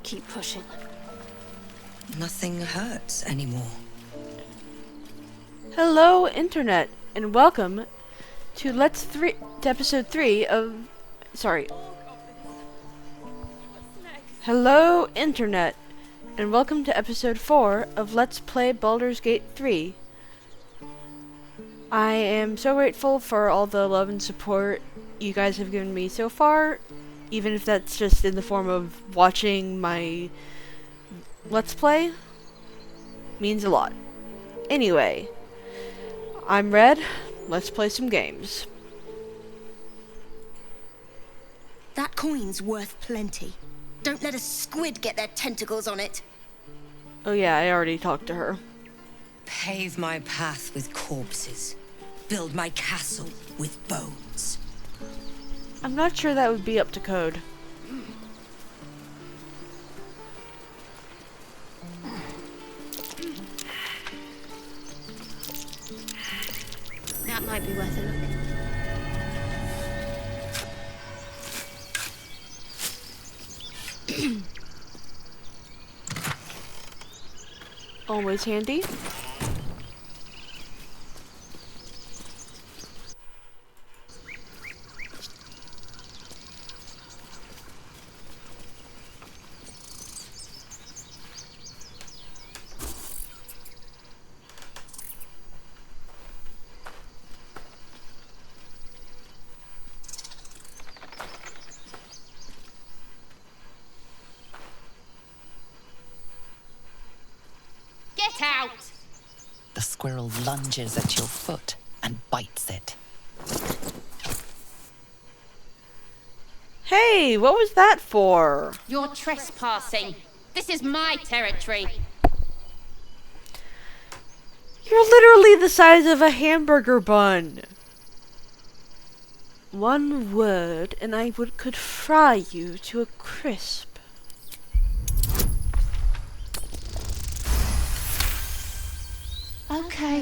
keep pushing. Nothing hurts anymore. Hello, Internet, and welcome to episode 3 of... Sorry. Hello, Internet, and welcome to episode 4 of Let's Play Baldur's Gate 3. I am so grateful for all the love and support you guys have given me so far, even if that's just in the form of watching my Let's Play. Means a lot. Anyway, I'm Red. Let's play some games. That coin's worth plenty. Don't let a squid get their tentacles on it. Oh yeah, I already talked to her. Pave my path with corpses. Build my castle with bones. I'm not sure that would be up to code. That might be worth a look. Always handy. Get out! The squirrel lunges at your foot and bites it. Hey, what was that for? You're trespassing. This is my territory. You're literally the size of a hamburger bun. One word and I could fry you to a crisp.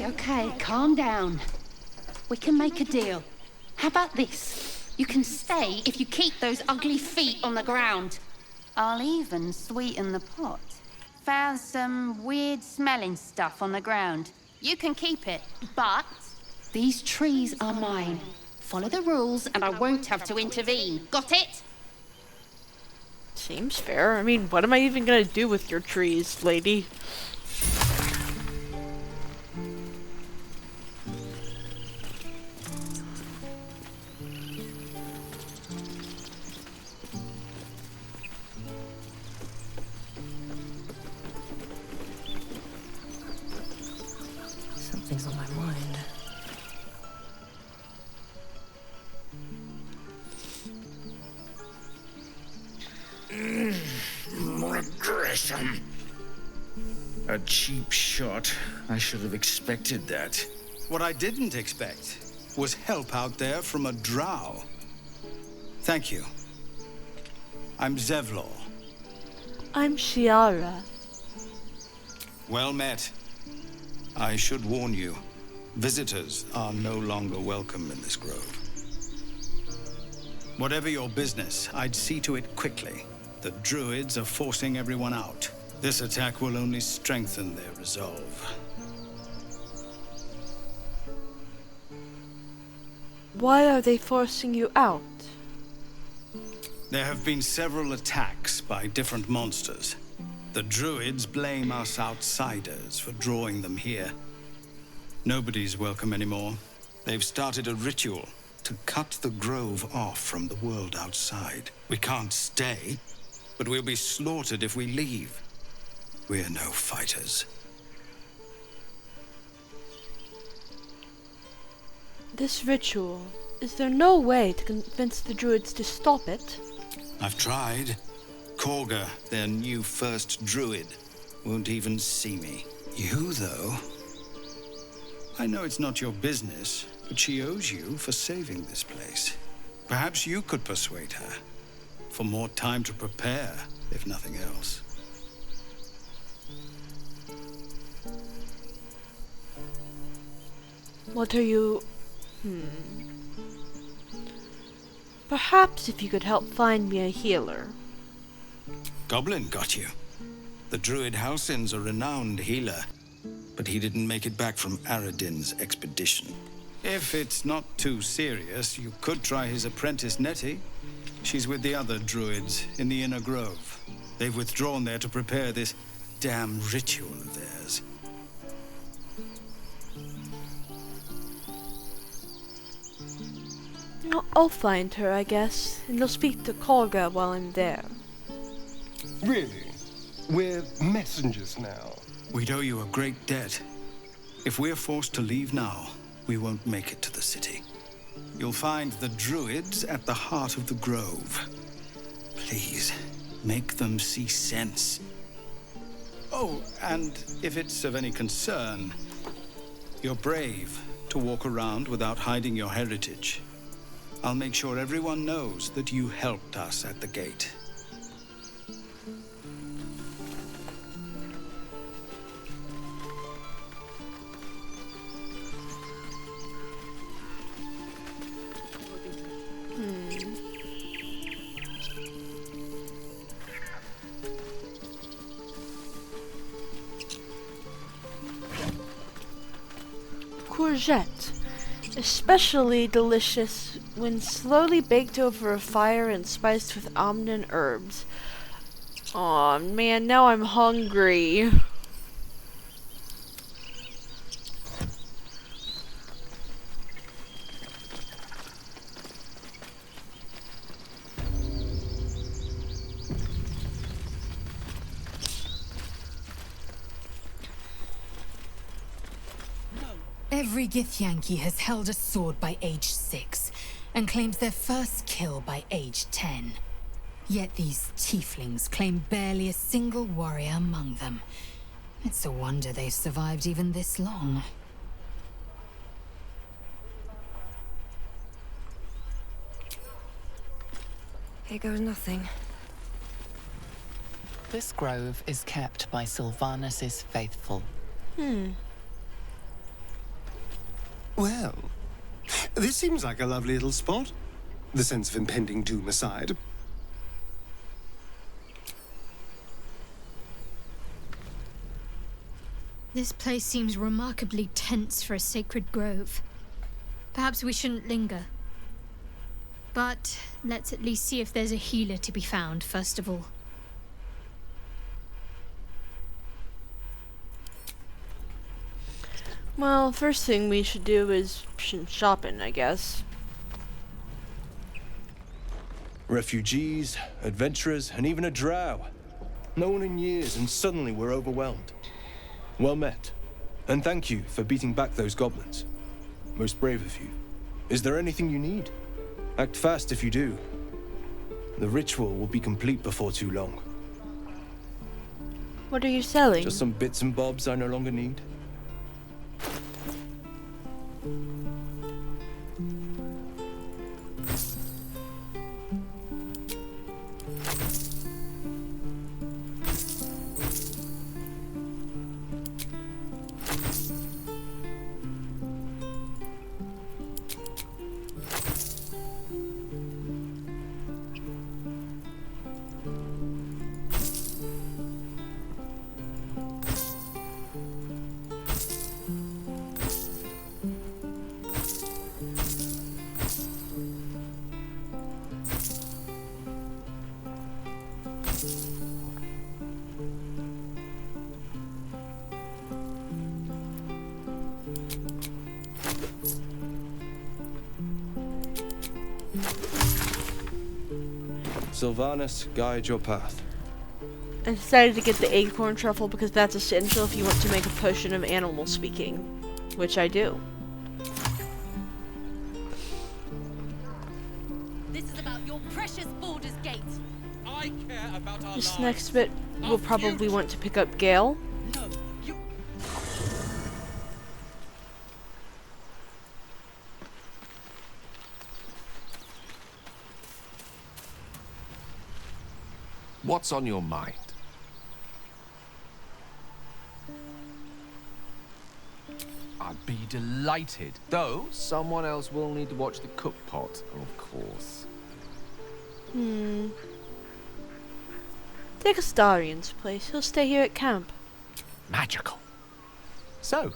Okay, calm down. We can make a deal. How about this? You can stay if you keep those ugly feet on the ground. I'll even sweeten the pot. Found some weird smelling stuff on the ground. You can keep it, but these trees are mine. Follow the rules and I won't have to intervene. Got it? Seems fair. I mean, what am I even gonna do with your trees, lady? Something's on my mind. Regression. A cheap shot. I should have expected that. What I didn't expect was help out there from a drow. Thank you. I'm Zevlor. I'm Shiara. Well met. I should warn you, visitors are no longer welcome in this grove. Whatever your business, I'd see to it quickly. The druids are forcing everyone out. This attack will only strengthen their resolve. Why are they forcing you out? There have been several attacks by different monsters. The druids blame us outsiders for drawing them here. Nobody's welcome anymore. They've started a ritual to cut the grove off from the world outside. We can't stay, but we'll be slaughtered if we leave. We're no fighters. This ritual, is there no way to convince the druids to stop it? I've tried. Korga, their new first druid, won't even see me. You, though? I know it's not your business, but she owes you for saving this place. Perhaps you could persuade her, for more time to prepare, if nothing else. What are you... Perhaps if you could help find me a healer. goblin got you. The druid Halsin's a renowned healer, but he didn't make it back from Aradin's expedition. If it's not too serious, you could try his apprentice Nettie. She's with the other druids in the Inner Grove. They've withdrawn there to prepare this damn ritual of theirs. I'll find her, I guess, and you'll speak to Kolga while I'm there. Really? We're messengers now. We'd owe you a great debt. If we're forced to leave now, we won't make it to the city. You'll find the druids at the heart of the grove. Please, make them see sense. Oh, and if it's of any concern, you're brave to walk around without hiding your heritage. I'll make sure everyone knows that you helped us at the gate. Courgette. Especially delicious when slowly baked over a fire and spiced with almond herbs. Aw, man, now I'm hungry. Every Githyanki has held a sword by age 6, and claims their first kill by age 10. Yet these tieflings claim barely a single warrior among them. It's a wonder they've survived even this long. Here goes nothing. This grove is kept by Sylvanus' faithful. Well, this seems like a lovely little spot. The sense of impending doom aside. This place seems remarkably tense for a sacred grove. Perhaps we shouldn't linger. But let's at least see if there's a healer to be found, first of all. Well, first thing we should do is shopping, I guess. Refugees, adventurers, and even a drow. No one in years, and suddenly we're overwhelmed. Well met. And thank you for beating back those goblins. Most brave of you. Is there anything you need? Act fast if you do. The ritual will be complete before too long. What are you selling? Just some bits and bobs I no longer need. Sylvanus, guide your path. I decided to get the acorn truffle because that's essential if you want to make a potion of animal speaking, which I do. This is about your precious Baldur's Gate. I care about our This lives. next bit, we'll probably want to pick up Gale. No, you... What's on your mind? I'd be delighted, though someone else will need to watch the cook pot, of course. Take Astarian's place. He'll stay here at camp. Magical. So,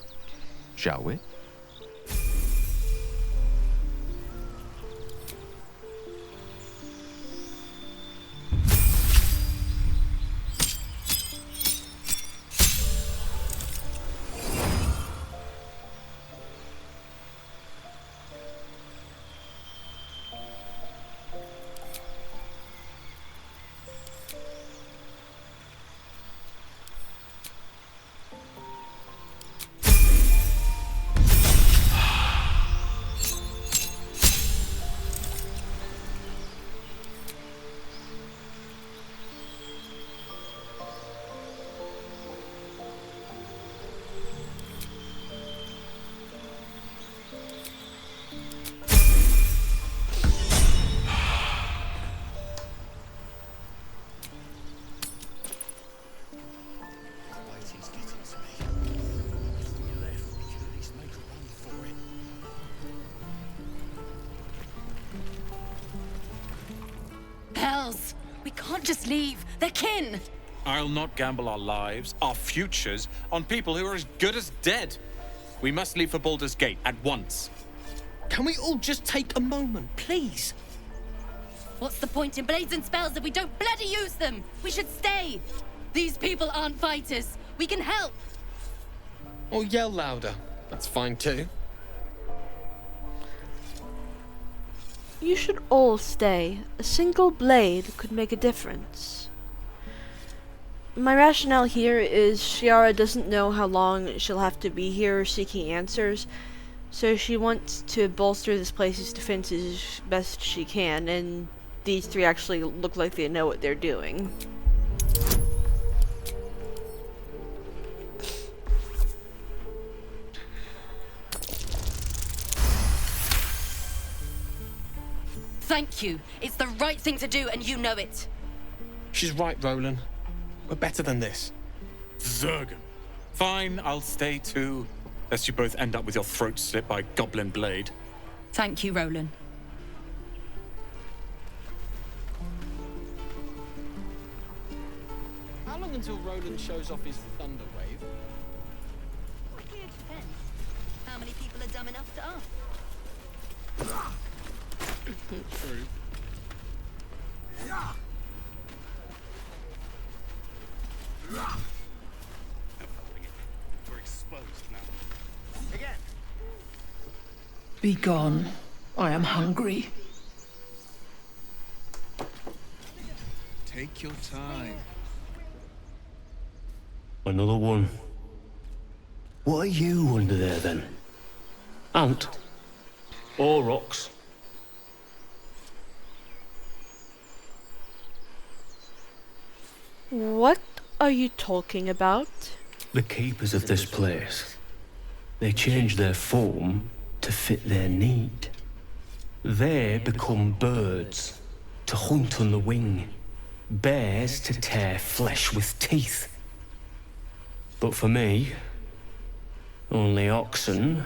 shall we? Hells! We can't just leave. They're kin! I'll not gamble our lives, our futures, on people who are as good as dead. We must leave for Baldur's Gate at once. Can we all just take a moment, please? What's the point in blades and spells if we don't bloody use them? We should stay! These people aren't fighters. We can help! Or yell louder. That's fine too. You should all stay. A single blade could make a difference. My rationale here is Shiara doesn't know how long she'll have to be here seeking answers, so she wants to bolster this place's defenses as best she can, and these three actually look like they know what they're doing. Thank you. It's the right thing to do, and you know it. She's right, Roland. We're better than this. Zergan. Fine, I'll stay too. Lest you both end up with your throats slit by Goblin Blade. Thank you, Roland. How long until Roland shows off his thunder wave? It depends. How many people are dumb enough to ask? True. We're exposed now. Again. Be gone. I am hungry. Take your time. Another one. What are you under there then? Ant? Or rocks? What are you talking about? The keepers of this place. They change their form to fit their need. They become birds, to hunt on the wing. Bears to tear flesh with teeth. But for me, only oxen,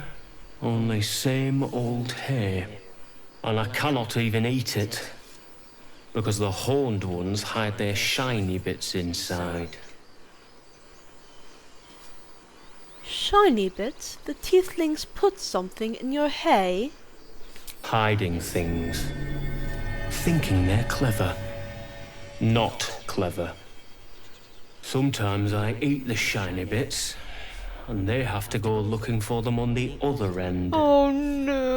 only same old hay. And I cannot even eat it, because the horned ones hide their shiny bits inside. Shiny bits? The tieflings put something in your hay? Hiding things. Thinking they're clever. Not clever. Sometimes I eat the shiny bits, and they have to go looking for them on the other end. Oh no!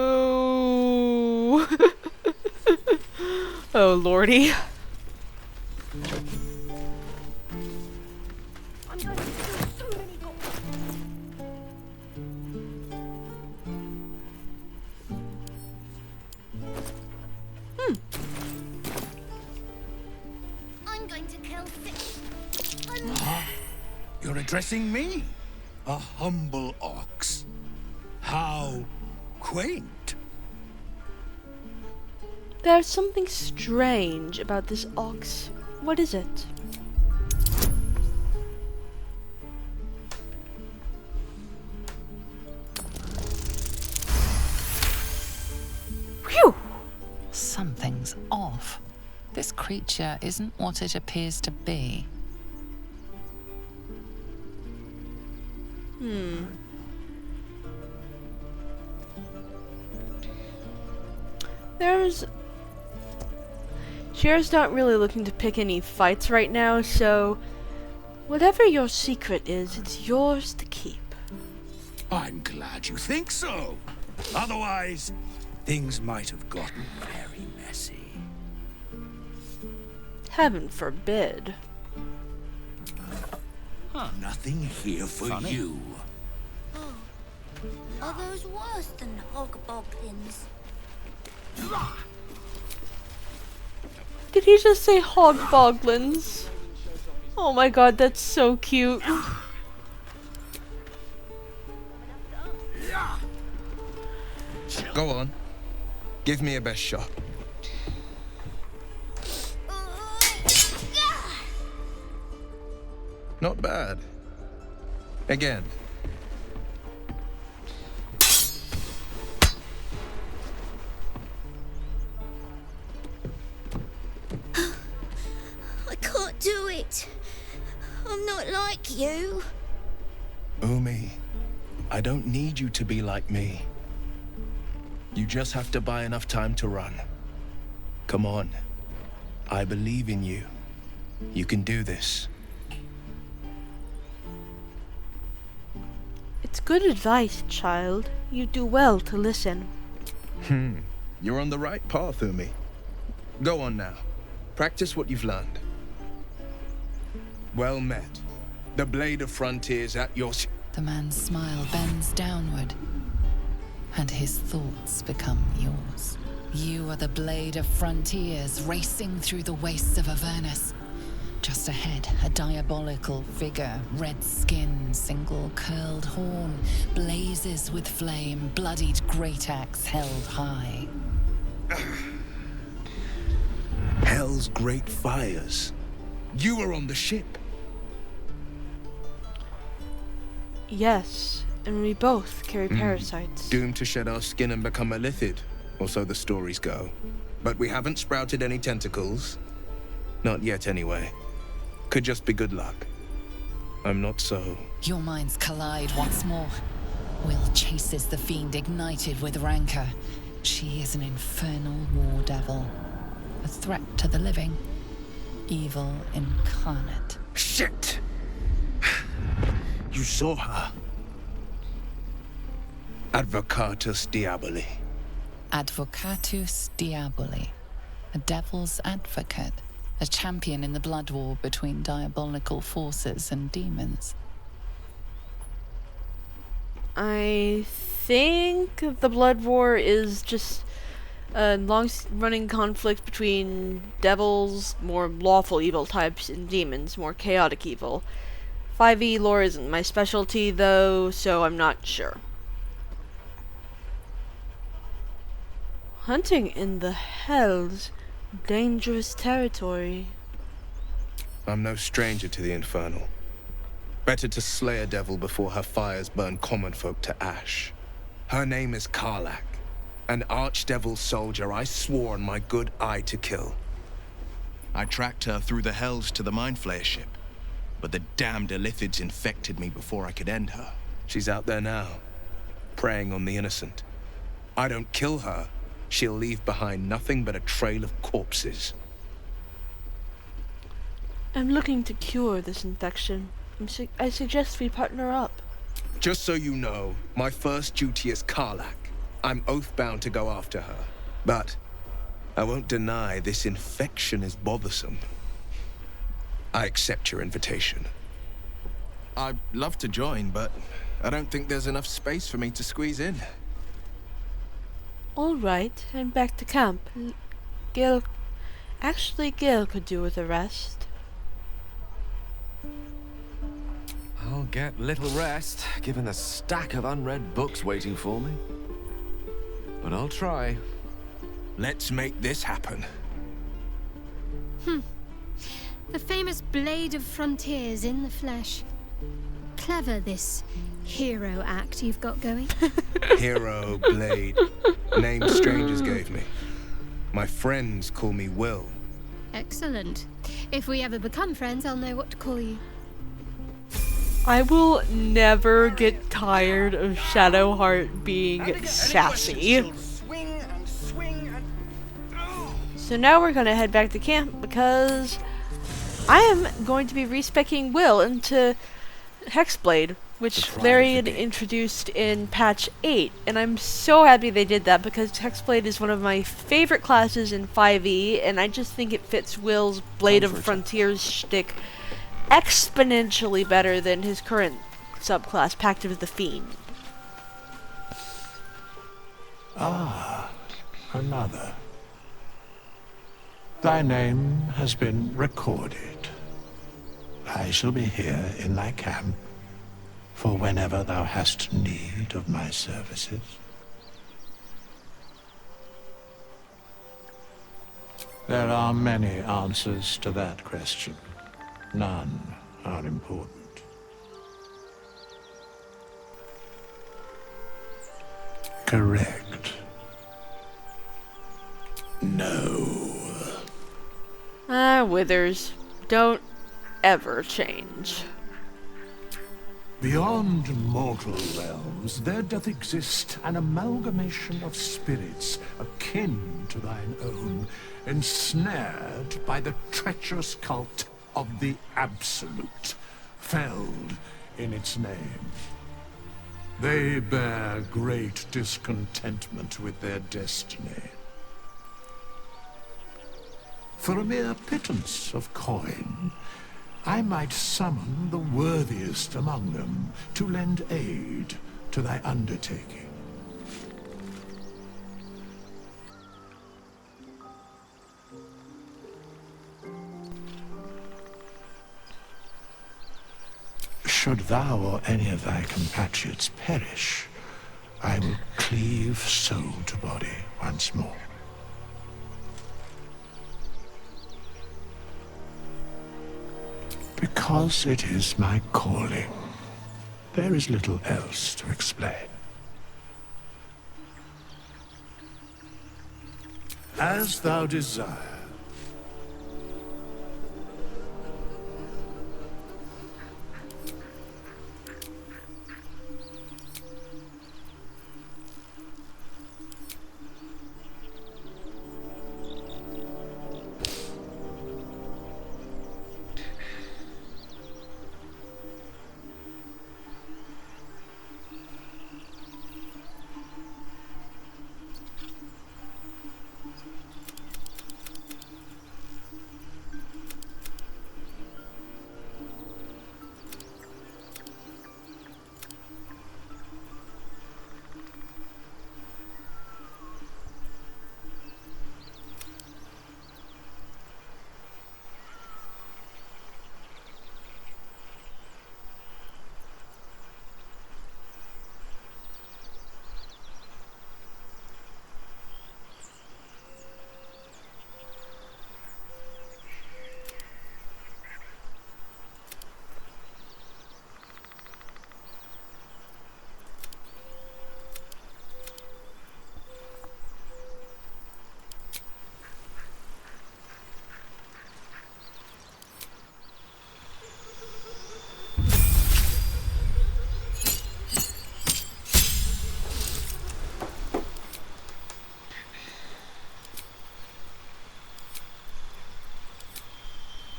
Oh lordy. I'm going to kill 6. You're addressing me, a humble ox. How quaint. There's something strange about this ox. What is it? Phew! Something's off. This creature isn't what it appears to be. Cher's not really looking to pick any fights right now, so whatever your secret is, it's yours to keep. I'm glad you think so. Otherwise, things might have gotten very messy. Heaven forbid. Nothing here for you. Oh, are those worse than hogboglins? Did he just say hogboglins? Oh my god, that's so cute. Go on. Give me a best shot. Not bad. Again. I can't do it. I'm not like you. Umi, I don't need you to be like me. You just have to buy enough time to run. Come on. I believe in you. You can do this. It's good advice, child. You do well to listen. You're on the right path, Umi. Go on now. Practice what you've learned. Well met. The blade of frontiers at your... The man's smile bends downward, and his thoughts become yours. You are the blade of frontiers racing through the wastes of Avernus. Just ahead, a diabolical figure, red skin, single curled horn, blazes with flame, bloodied great axe held high. Hell's great fires. You were on the ship. Yes, and we both carry parasites. Doomed to shed our skin and become a lithid, or so the stories go. But we haven't sprouted any tentacles. Not yet, anyway. Could just be good luck. I'm not so... Your minds collide once more. Wyll chases the fiend ignited with rancor. She is an infernal war devil. A threat to the living. Evil incarnate. Shit! You saw her. Advocatus Diaboli. Advocatus Diaboli. A devil's advocate. A champion in the blood war between diabolical forces and demons. I think the blood war is just a long-running conflict between devils, more lawful evil types, and demons, more chaotic evil. 5e lore isn't my specialty, though, so I'm not sure. Hunting in the Hells. Dangerous territory. I'm no stranger to the infernal. Better to slay a devil before her fires burn common folk to ash. Her name is Karlach, an archdevil soldier I swore on my good eye to kill. I tracked her through the Hells to the Mind Flayer ship, but the damned Illithids infected me before I could end her. She's out there now, preying on the innocent. I don't kill her, she'll leave behind nothing but a trail of corpses. I'm looking to cure this infection. I suggest we partner up. Just so you know, my first duty is Karlach. I'm oath-bound to go after her. But I won't deny this infection is bothersome. I accept your invitation. I'd love to join, but I don't think there's enough space for me to squeeze in. All right, and back to camp. Gil could do with a rest. I'll get little rest, given the stack of unread books waiting for me. But I'll try. Let's make this happen. The famous Blade of Frontiers in the flesh. Clever, this hero act you've got going. Hero, Blade. Name strangers gave me. My friends call me Wyll. Excellent. If we ever become friends, I'll know what to call you. I will never get tired of Shadowheart being sassy. So now we're gonna head back to camp because I am going to be respecking Wyll into Hexblade, which Larian introduced in patch 8, and I'm so happy they did that because Hexblade is one of my favorite classes in 5e, and I just think it fits Will's Blade of Frontiers shtick exponentially better than his current subclass, Pact of the Fiend. Ah, another. Thy name has been recorded. I shall be here in thy camp for whenever thou hast need of my services. There are many answers to that question. None are important. Correct. No. Withers. Don't ever change. Beyond mortal realms, there doth exist an amalgamation of spirits akin to thine own, ensnared by the treacherous cult of the Absolute, felled in its name. They bear great discontentment with their destiny. For a mere pittance of coin, I might summon the worthiest among them to lend aid to thy undertaking. Should thou or any of thy compatriots perish, I will cleave soul to body once more. Because it is my calling. There is little else to explain. As thou desire.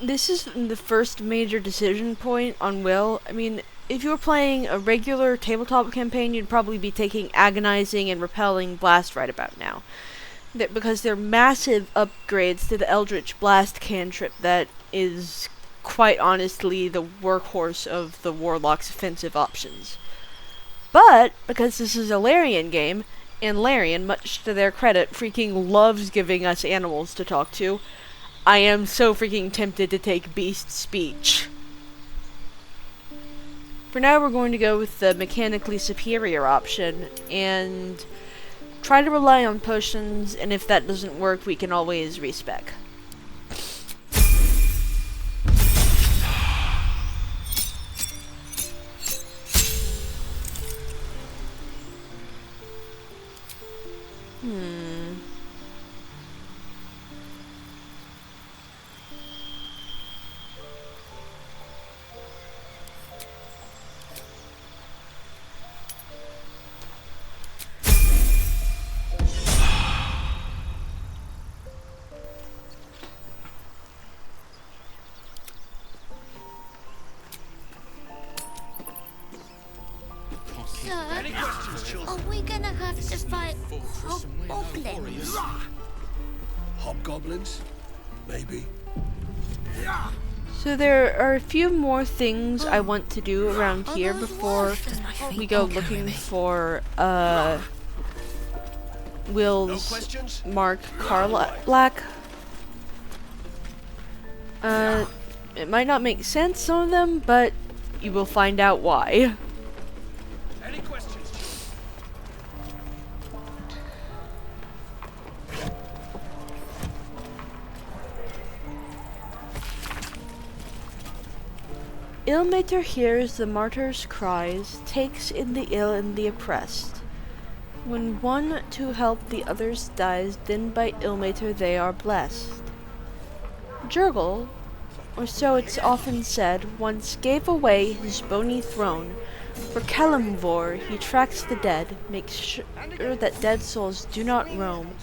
This is the first major decision point on Wyll. I mean, if you were playing a regular tabletop campaign, you'd probably be taking Agonizing and Repelling Blast right about now. Because they're massive upgrades to the Eldritch Blast cantrip that is, quite honestly, the workhorse of the Warlock's offensive options. But, because this is a Larian game, and Larian, much to their credit, freaking loves giving us animals to talk to, I am so freaking tempted to take Beast Speech. For now, we're going to go with the mechanically superior option, and try to rely on potions, and if that doesn't work, we can always respec. Are we gonna have to fight hobgoblins? Hobgoblins? Maybe. So there are a few more things I want to do around here before we go looking for Wyll's Mark Carlack. It might not make sense, some of them, but you will find out why. Any questions? Illmater hears the martyr's cries, takes in the ill and the oppressed. When one to help the others dies, then by Illmater they are blessed. Jurgle, or so it's often said, once gave away his bony throne. For Kalimvor he tracks the dead, makes sure that dead souls do not roam.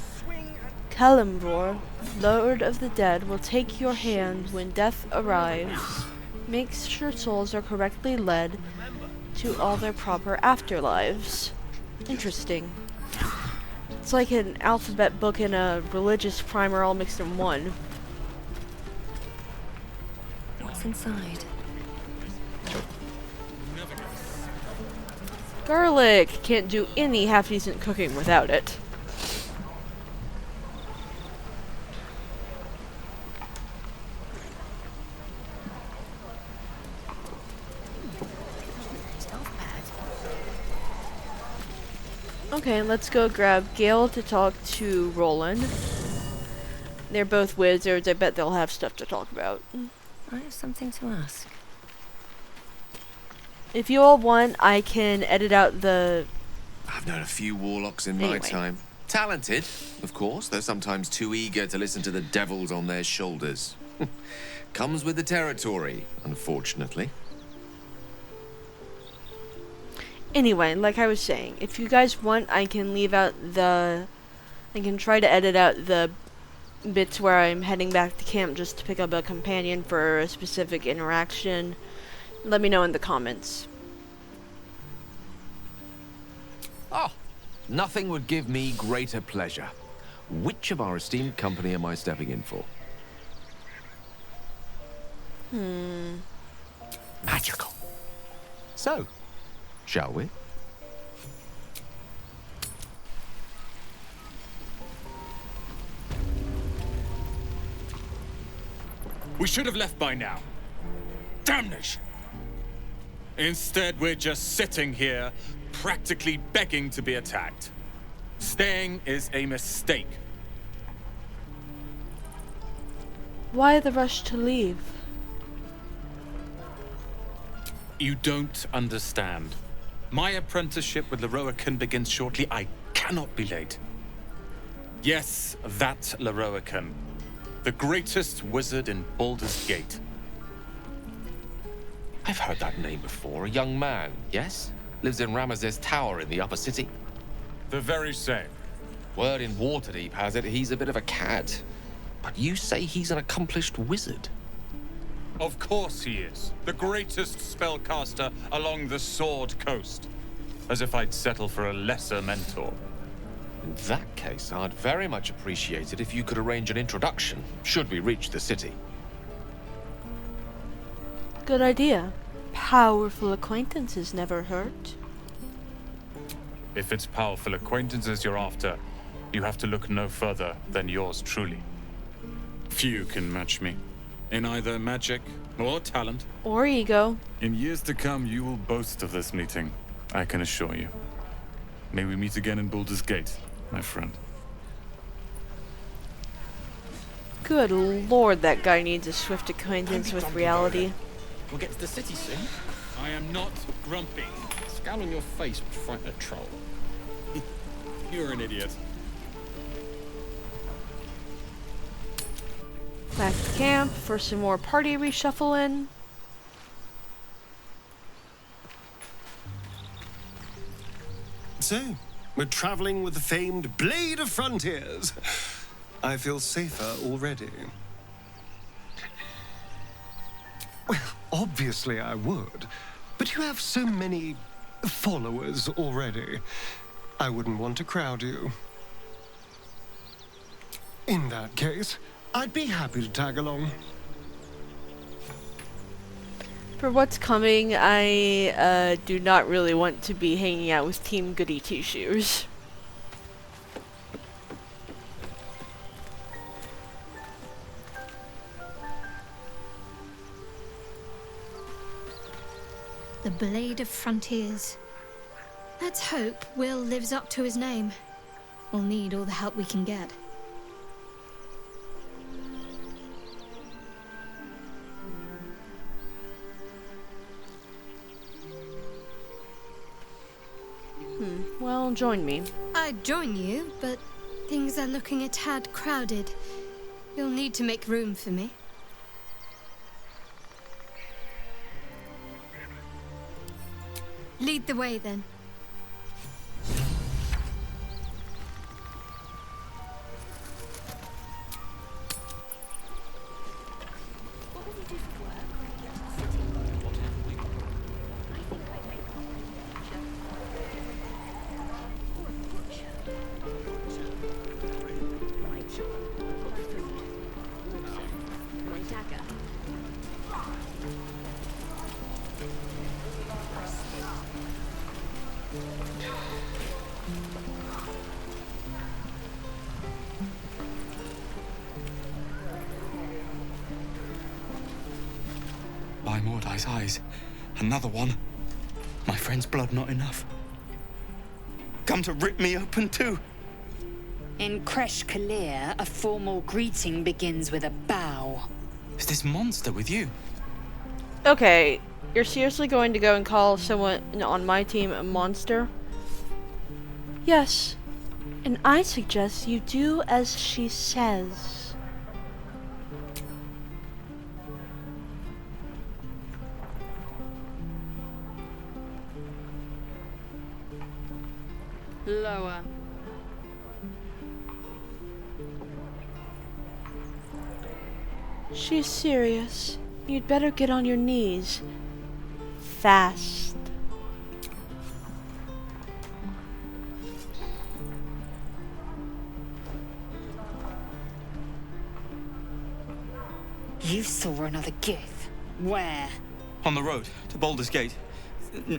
Kalimvor, Lord of the Dead, will take your hand when death arrives. Makes sure souls are correctly led to all their proper afterlives. Interesting. It's like an alphabet book and a religious primer all mixed in one. What's inside? Garlic! Can't do any half-decent cooking without it. Okay, let's go grab Gale to talk to Roland. They're both wizards. I bet they'll have stuff to talk about. I have something to ask. If you all want, I can edit out the... I've known a few warlocks in my time. Talented, of course, though sometimes too eager to listen to the devils on their shoulders. Comes with the territory, unfortunately. Anyway, like I was saying, if you guys want, I can leave out the... I can try to edit out the bits where I'm heading back to camp just to pick up a companion for a specific interaction. Let me know in the comments. Oh, nothing would give me greater pleasure. Which of our esteemed company am I stepping in for? Magical. So, shall we? We should have left by now. Damnation! Instead, we're just sitting here, practically begging to be attacked. Staying is a mistake. Why the rush to leave? You don't understand. My apprenticeship with Leroican begins shortly. I cannot be late. Yes, that Leroican. The greatest wizard in Baldur's Gate. I've heard that name before. A young man, yes? Lives in Ramaz's tower in the upper city. The very same. Word in Waterdeep has it he's a bit of a cad. But you say he's an accomplished wizard. Of course he is. The greatest spellcaster along the Sword Coast. As if I'd settle for a lesser mentor. In that case, I'd very much appreciate it if you could arrange an introduction, should we reach the city. Good idea. Powerful acquaintances never hurt. If it's powerful acquaintances you're after, you have to look no further than yours truly. Few can match me. In either magic or talent. Or ego. In years to come, you will boast of this meeting, I can assure you. May we meet again in Baldur's Gate, my friend. Good lord, that guy needs a swift acquaintance with reality. We'll get to the city soon. I am not grumpy. Scowl on your face would frighten a troll. You're an idiot. Back to camp for some more party reshuffling. So, we're traveling with the famed Blade of Frontiers. I feel safer already. Well, obviously I would. But you have so many followers already. I wouldn't want to crowd you. In that case, I'd be happy to tag along. For what's coming, I do not really want to be hanging out with Team Goody Two-Shoes. The Blade of Frontiers. Let's hope Wyll lives up to his name. We'll need all the help we can get. Well, join me. I'd join you, but things are looking a tad crowded. You'll need to make room for me. Lead the way, then. By Mordai's eyes, another one. My friend's blood not enough. Come to rip me open too. In Kresh Kalir, a formal greeting begins with a bow. Is this monster with you? Okay, you're seriously going to go and call someone on my team a monster? Yes, and I suggest you do as she says. Lower. She's serious. You'd better get on your knees. Fast. You saw another gith. Where? On the road to Baldur's Gate,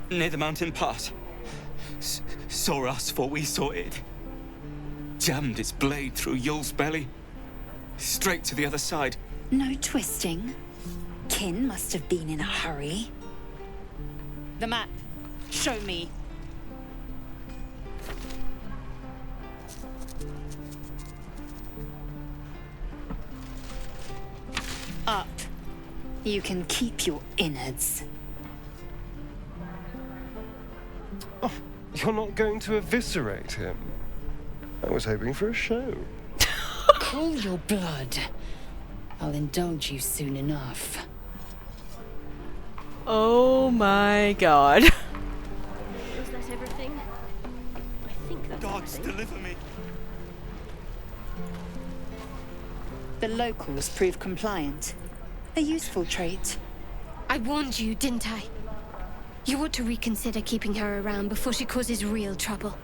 near the mountain pass. Saw us before we saw it. Jammed its blade through Yul's belly. Straight to the other side. No twisting. Kin must have been in a hurry. The map. Show me. Up. You can keep your innards. Oh, you're not going to eviscerate him? I was hoping for a show. Cool your blood. I'll indulge you soon enough. Oh my god. Was that everything? I think that's Gods, deliver me. The locals prove compliant. A useful trait. I warned you, didn't I? You ought to reconsider keeping her around before she causes real trouble.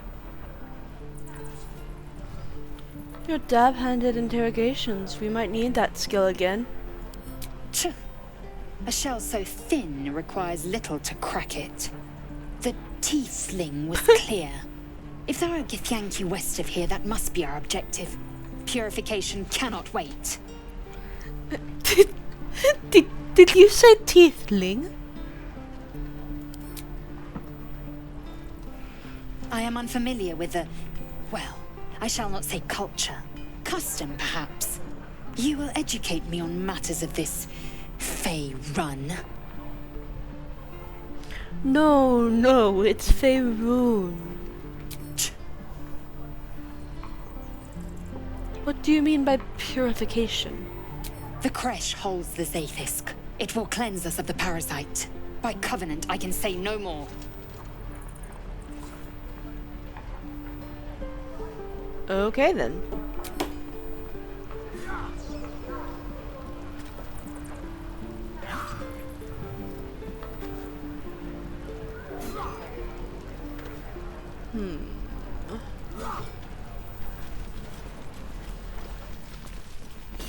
Your dab-handed interrogations. We might need that skill again. Tch. A shell so thin requires little to crack it. The tiefling was clear. If there are Githyanki west of here, that must be our objective. Purification cannot wait. Did you say tiefling? I am unfamiliar with the... well, I shall not say culture. Custom, perhaps. You will educate me on matters of this Fey run. No, it's Faerun. What do you mean by purification? The Kresh holds the Zaithisk. It will cleanse us of the parasite. By covenant, I can say no more. Okay then.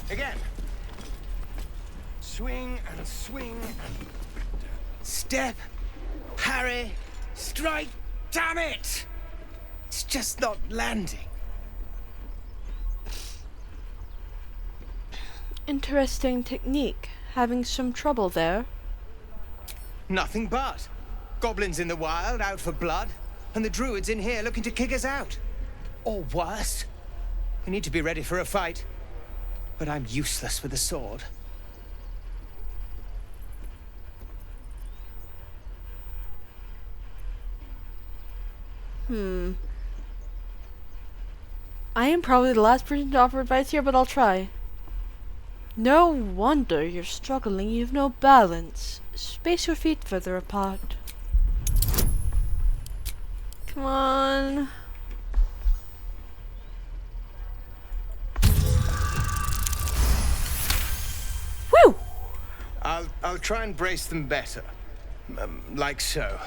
Again. Swing and swing and step, parry, strike. Damn it! It's just not landing. Interesting technique. Having some trouble there. Nothing but. Goblins in the wild, out for blood, and the druids in here looking to kick us out. Or worse. We need to be ready for a fight. But I'm useless with a sword. I am probably the last person to offer advice here, but I'll try. No wonder you're struggling. You've no balance. Space your feet further apart. Come on. Woo! I'll try and brace them better. Like so.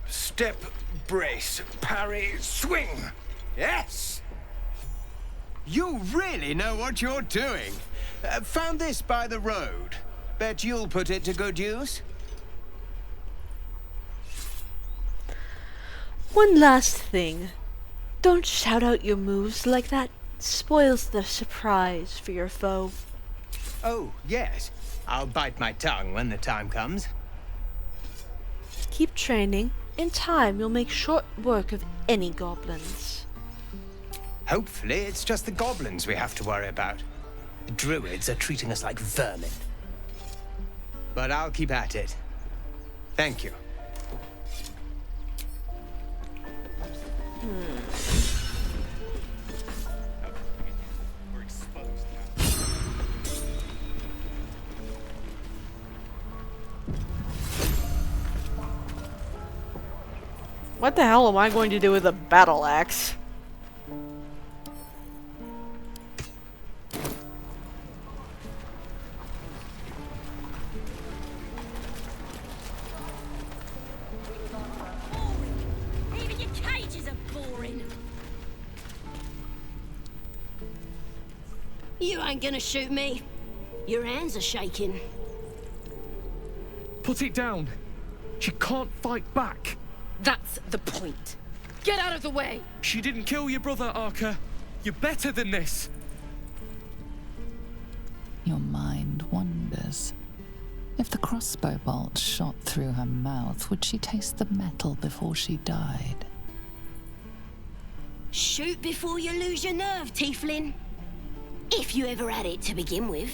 Step, brace, parry, swing. Yes! You really know what you're doing. Found this by the road. Bet you'll put it to good use. One last thing. Don't shout out your moves like that. Spoils the surprise for your foe. Oh, yes. I'll bite my tongue when the time comes. Keep training. In time, you'll make short work of any goblins. Hopefully, it's just the goblins we have to worry about. The druids are treating us like vermin. But I'll keep at it. Thank you. What the hell am I going to do with a battle axe? Even your cages are boring. You ain't gonna shoot me. Your hands are shaking. Put it down. She can't fight back. That's the point. Get out of the way! She didn't kill your brother, Arca. You're better than this. Your mind wanders. If the crossbow bolt shot through her mouth, would she taste the metal before she died? Shoot before you lose your nerve, tiefling. If you ever had it to begin with.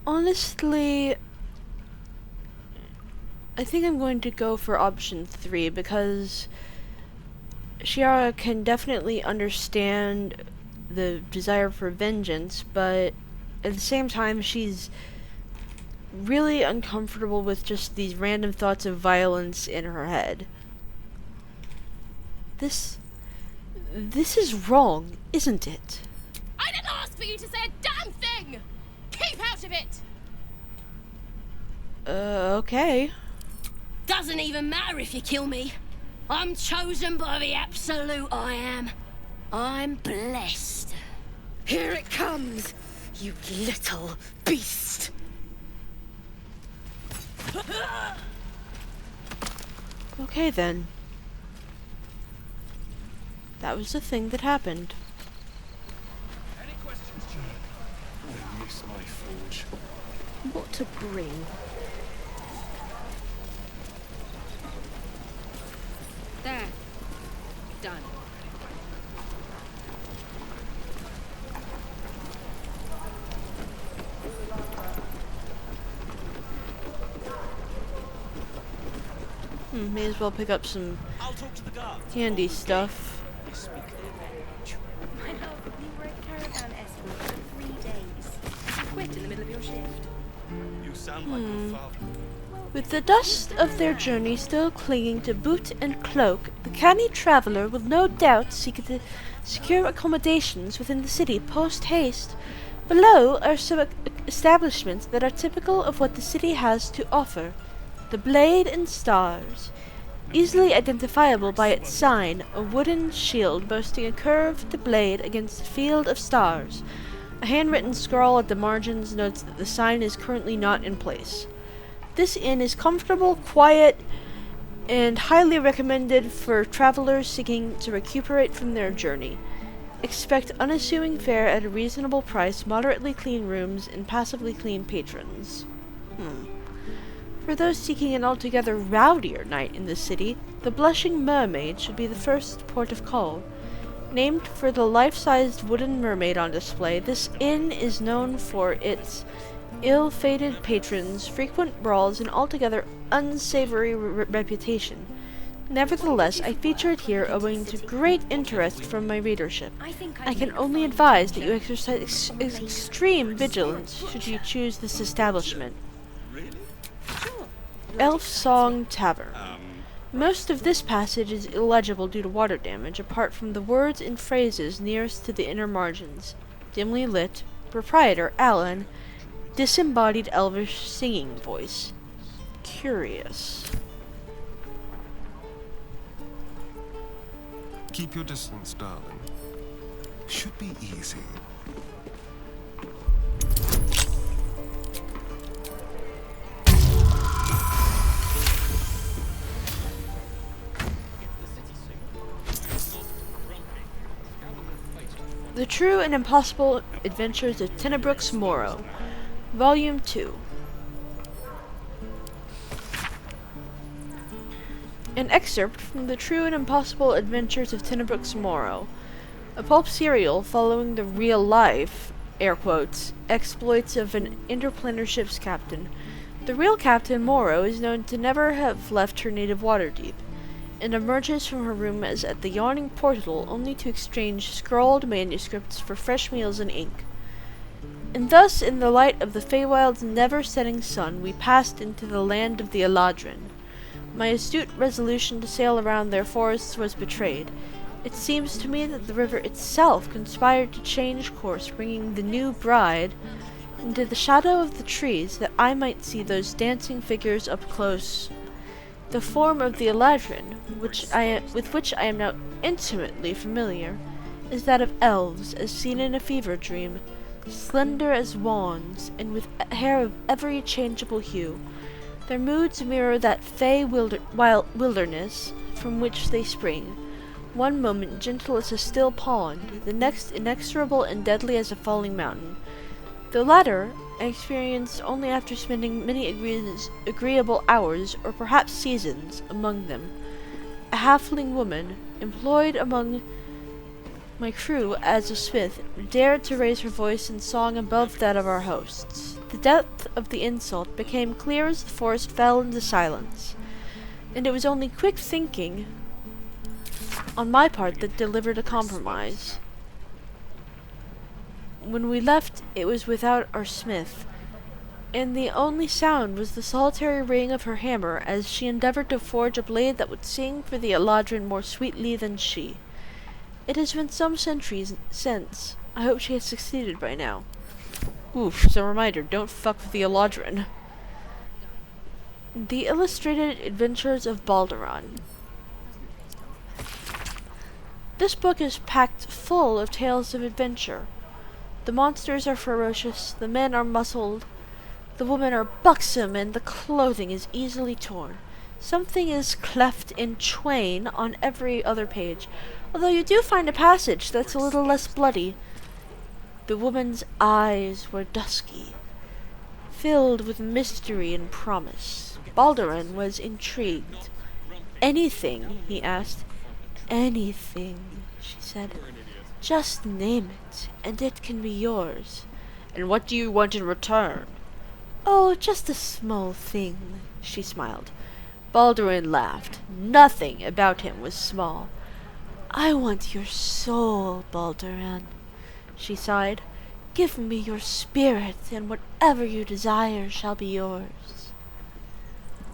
Honestly, I think I'm going to go for option 3 because Shiara can definitely understand the desire for vengeance, but at the same time she's really uncomfortable with just these random thoughts of violence in her head. This is wrong, isn't it? I didn't ask for you to say a damn thing! Keep out of it! Okay. Doesn't even matter if you kill me. I'm chosen by the absolute I am. I'm blessed. Here it comes, you little beast! Okay then. That was the thing that happened. Any questions, Jim? I miss my forge. What to bring? There. Done. May as well pick up some handy stuff. My love, we were at caravan escort for 3 days. You quit in the middle of your shift. You sound like your father. Well, With the dust of their journey still clinging to boot and cloak, the canny traveler will no doubt seek to secure accommodations within the city post-haste. Below are some establishments that are typical of what the city has to offer. The Blade and Stars. Easily identifiable by its sign, a wooden shield boasting a curved blade against a field of stars. A handwritten scrawl at the margins notes that the sign is currently not in place. This inn is comfortable, quiet, and highly recommended for travelers seeking to recuperate from their journey. Expect unassuming fare at a reasonable price, moderately clean rooms, and passively clean patrons. For those seeking an altogether rowdier night in the city, the Blushing Mermaid should be the first port of call. Named for the life-sized wooden mermaid on display, this inn is known for its ill-fated patrons, frequent brawls, and altogether unsavory reputation. Nevertheless, I feature it here owing to great interest from my readership. I can only advise that you exercise extreme vigilance should you choose this establishment. Elf Song Tavern. Most of this passage is illegible due to water damage, apart from the words and phrases nearest to the inner margins. Dimly lit. Proprietor Alan. Disembodied elvish singing voice. Curious. Keep your distance, darling. Should be easy. The True and Impossible Adventures of Tenebrooks Morrow, Volume 2. An excerpt from The True and Impossible Adventures of Tenebrooks Morrow, a pulp serial following the real-life, air quotes, exploits of an interplanar ship's captain. The real Captain Morrow is known to never have left her native Waterdeep, and emerges from her room as at the yawning portal only to exchange scrawled manuscripts for fresh meals and ink. And thus, in the light of the Feywild's never-setting sun, we passed into the land of the Eladrin. My astute resolution to sail around their forests was betrayed. It seems to me that the river itself conspired to change course, bringing the new bride into the shadow of the trees, that I might see those dancing figures up close. The form of the Eladrin, with which I am now intimately familiar, is that of elves, as seen in a fever dream, slender as wands, and with hair of every changeable hue. Their moods mirror that fey wilderness from which they spring, one moment gentle as a still pond, the next inexorable and deadly as a falling mountain. The latter I experienced only after spending many agreeable hours, or perhaps seasons, among them. A halfling woman, employed among my crew as a smith, dared to raise her voice in song above that of our hosts. The depth of the insult became clear as the forest fell into silence, and it was only quick thinking on my part that delivered a compromise. When we left, it was without our smith, and the only sound was the solitary ring of her hammer as she endeavored to forge a blade that would sing for the Eladrin more sweetly than she. It has been some centuries since. I hope she has succeeded by now. Oof, so reminder, don't fuck with the Eladrin. The Illustrated Adventures of Baldur. This book is packed full of tales of adventure. The monsters are ferocious, the men are muscled, the women are buxom, and the clothing is easily torn. Something is cleft in twain on every other page, although you do find a passage that's a little less bloody. The woman's eyes were dusky, filled with mystery and promise. Baldurin was intrigued. Anything, he asked. Anything, she said. Just name it, and it can be yours. And what do you want in return? Oh, just a small thing, she smiled. Baldurin laughed. Nothing about him was small. I want your soul, Baldurin, she sighed. Give me your spirit, and whatever you desire shall be yours.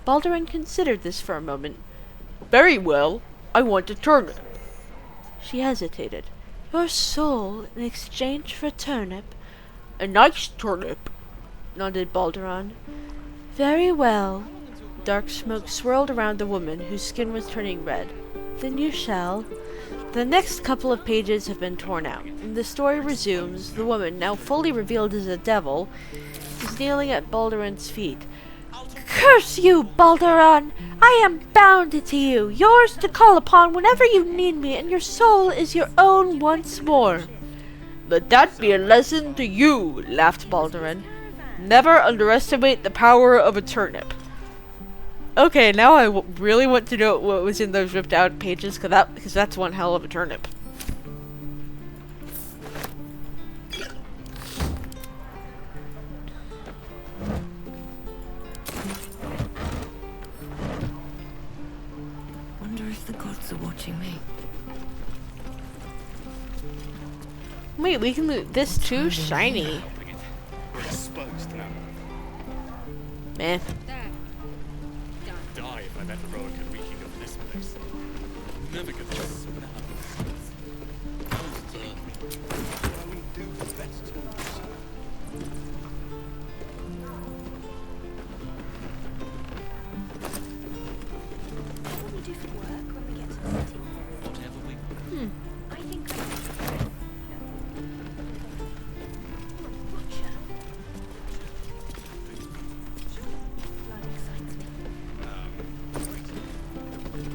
Baldurin considered this for a moment. Very well. I want a turnip. She hesitated. Your soul in exchange for a turnip? A nice turnip, nodded Baldurin. Very well. Dark smoke swirled around the woman, whose skin was turning red. Then you shall. The next couple of pages have been torn out, and the story resumes. The woman, now fully revealed as a devil, is kneeling at Baldurin's feet. Curse you, Baldurin! I am bound to you, yours to call upon whenever you need me, and your soul is your own once more. Let that be a lesson to you, laughed Baldurin. Never underestimate the power of a turnip. Okay, now I really want to know what was in those ripped out pages, because that's one hell of a turnip. Wonder if the gods are watching me. Wait, we can loot this too? Shiny. We're exposed now. Meh. Die if I met Roican reeking of this place. Never get just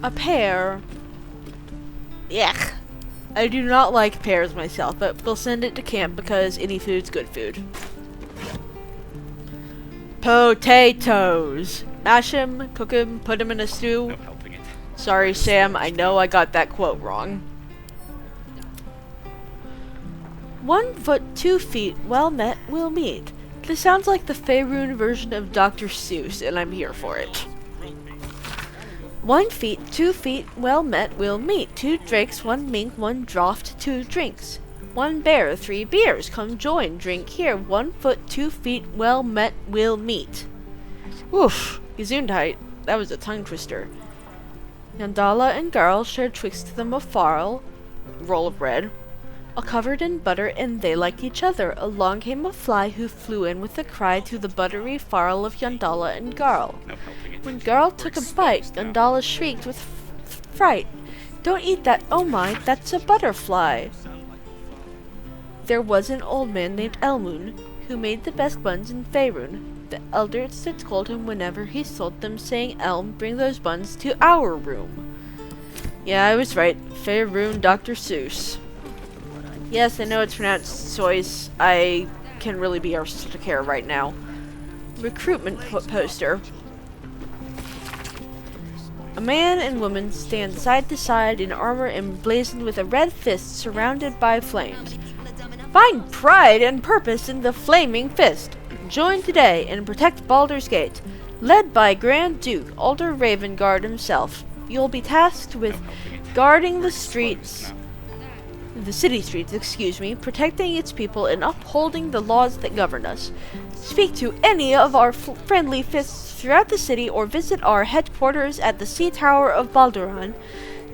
a pear. Yuck. I do not like pears myself, but we'll send it to camp because any food's good food. Potatoes. Mash 'em, cook 'em, put 'em in a stew. No helping it. Sorry, Sam. I know I got that quote wrong. 1 foot 2 feet, well met, we'll meet. This sounds like the Faerun version of Dr. Seuss, and I'm here for it. 1 feet, 2 feet, well met, we'll meet. 2 drakes, 1 mink, 1 draught, 2 drinks. 1 bear, 3 beers, come join, drink here. 1 foot, 2 feet, well met, we'll meet. Oof, Gesundheit. That was a tongue twister. Yandala and Garl shared twixt them a farl, roll of bread, all covered in butter, and they liked each other. Along came a fly who flew in with a cry to the buttery farl of Yandala and Garl. When Garl took a bite, Yandala shrieked with fright. Don't eat that, oh my, that's a butterfly. There was an old man named Elmoon, who made the best buns in Faerun. The elders had told him whenever he sold them, saying, Elm, bring those buns to our room. Yeah, I was right. Faerun Dr. Seuss. Yes, I know it's pronounced Sois. I can really be arsed to care right now. Recruitment poster. A man and woman stand side to side in armor emblazoned with a red fist surrounded by flames. Find pride and purpose in the flaming fist. Join today and protect Baldur's Gate. Led by Grand Duke Alder Ravengard himself, you'll be tasked with guarding the streets, the city streets, protecting its people and upholding the laws that govern us. Speak to any of our friendly fists throughout the city or visit our headquarters at the Sea Tower of Balduran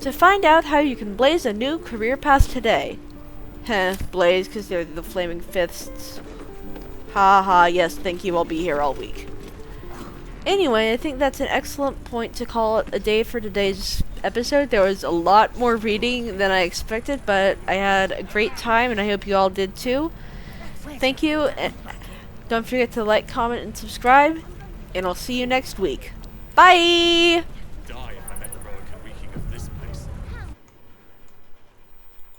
to find out how you can blaze a new career path today. Heh, blaze because they're the flaming fists. Ha ha, yes, thank you, I'll be here all week. Anyway, I think that's an excellent point to call it a day for today's episode. There was a lot more reading than I expected, but I had a great time, and I hope you all did too. Thank you, and don't forget to like, comment, and subscribe, and I'll see you next week. Bye!